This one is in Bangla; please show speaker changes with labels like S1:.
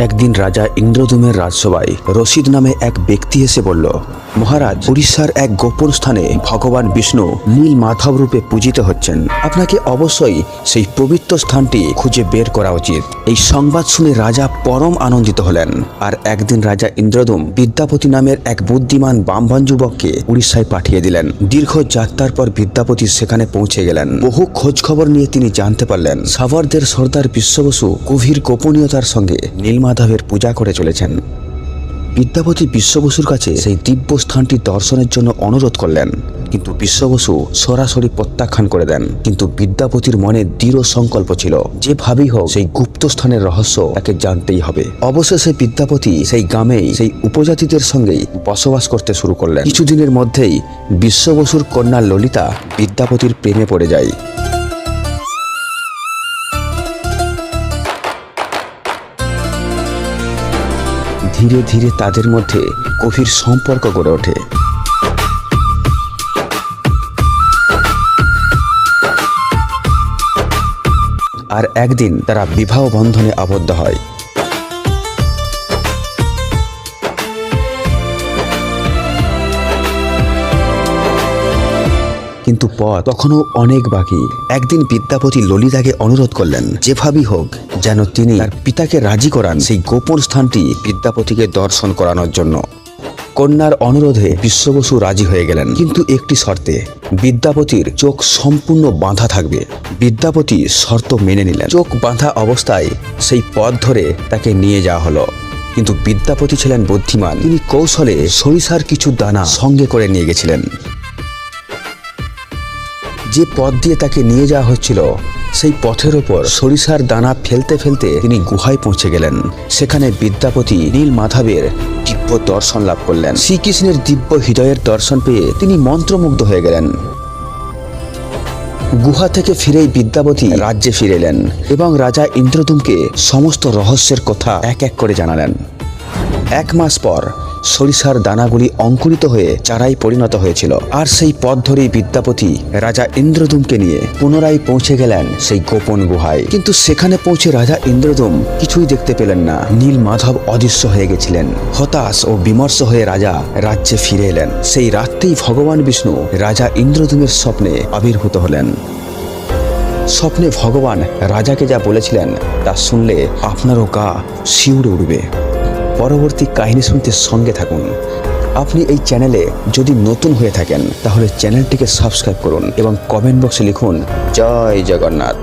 S1: একদিন রাজা ইন্দ্রদুমের রাজসভায় রশিদ নামে এক ব্যক্তি এসে বলল, মহারাজ, উড়িষ্যার এক গোপন স্থানে ভগবান বিষ্ণু নীল মাধব রূপে পূজিত হচ্ছেন। আপনাকে অবশ্যই সেই পবিত্র স্থানটি খুঁজে বের করা উচিত। এই সংবাদ শুনে রাজা পরম আনন্দিত হলেন। আর একদিন রাজা ইন্দ্রদুম বিদ্যাপতি নামের এক বুদ্ধিমান ব্রাহ্মণ যুবককে উড়িষ্যায় পাঠিয়ে দিলেন। দীর্ঘ যাত্রার পর বিদ্যাপতি সেখানে পৌঁছে গেলেন। বহু খোঁজ খবর নিয়ে তিনি জানতে পারলেন সাভারদের সর্দার বিশ্ব বসু গভীর গোপনীয়তার সঙ্গে নীলমাধবের পূজা করে চলেছেন। বিদ্যাপতি বিশ্ব বসুর কাছে সেই দিব্য স্থানটি দর্শনের জন্য অনুরোধ করলেন, কিন্তু বিশ্ব বসু সরাসরি প্রত্যাখ্যান করে দেন। কিন্তু বিদ্যাপতির মনে দৃঢ় সংকল্প ছিল, যেভাবেই হোক সেই গুপ্ত স্থানের রহস্য তাকে জানতেই হবে। অবশেষে বিদ্যাপতি সেই গ্রামেই সেই উপজাতিদের সঙ্গেই বসবাস করতে শুরু করলেন। কিছুদিনের মধ্যেই বিশ্ব বসুর কন্যা ললিতা বিদ্যাপতির প্রেমে পড়ে যায়। ধীরে ধীরে তাদের মধ্যে গভীর সম্পর্ক গড়ে ওঠে। আর একদিন তারা বিবাহ বন্ধনে আবদ্ধ হয়। কিন্তু পথ তখনও অনেক বাকি। একদিন বিদ্যাপতি ললিতাকে অনুরোধ করলেন, যেভাবেই হোক যেন তিনি তার পিতাকে রাজি করান সেই গোপন স্থানটি বিদ্যাপতিকে দর্শন করানোর জন্য। কন্যার অনুরোধে বিশ্ব বসু রাজি হয়ে গেলেন, কিন্তু একটি শর্তে, বিদ্যাপতির চোখ সম্পূর্ণ বাঁধা থাকবে। বিদ্যাপতি শর্ত মেনে নিলেন। চোখ বাঁধা অবস্থায় সেই পথ ধরে তাকে নিয়ে যাওয়া হলো। কিন্তু বিদ্যাপতি ছিলেন বুদ্ধিমান। তিনি কৌশলে সরিষার কিছু দানা সঙ্গে করে নিয়ে গেছিলেন। যে পথ দিয়ে তাকে নিয়ে যাওয়া হচ্ছিল সেই পথের ওপর সরিষার দানা ফেলতে ফেলতে তিনি গুহায় পৌঁছে গেলেন। সেখানে বিদ্যাপতি নীল মাধবের দিব্য দর্শন লাভ করলেন। শ্রীকৃষ্ণের দিব্য হৃদয়ের দর্শন পেয়ে তিনি মন্ত্রমুগ্ধ হয়ে গেলেন। গুহা থেকে ফিরেই বিদ্যাপতি রাজ্যে ফিরে এলেন এবং রাজা ইন্দ্রদুমকে সমস্ত রহস্যের কথা এক এক করে জানালেন। 1 মাস পর সরিষার দানাগুলি অঙ্কুরিত হয়ে চারায় পরিণত হয়েছিল। আর সেই পথ ধরেই বিদ্যাপতি রাজা ইন্দ্রদুমকে নিয়ে পুনরায় পৌঁছে গেলেন সেই গোপন গুহায়। কিন্তু সেখানে পৌঁছে রাজা ইন্দ্রদুম কিছুই দেখতে পেলেন না। নীল মাধব অদৃশ্য হয়ে গেছিলেন। হতাশ ও বিমর্ষ হয়ে রাজা রাজ্যে ফিরে এলেন। সেই রাত্রেই ভগবান বিষ্ণু রাজা ইন্দ্রদুমের স্বপ্নে আবির্ভূত হলেন। স্বপ্নে ভগবান রাজাকে যা বলেছিলেন তা শুনলে আপনারও গা শিউরে উঠবে। পরবর্তী কাহিনী শুনতে সঙ্গে থাকুন। আপনি এই চ্যানেলে যদি নতুন হয়ে থাকেন তাহলে চ্যানেলটিকে সাবস্ক্রাইব করুন এবং কমেন্ট বক্সে লিখুন জয় জগন্নাথ।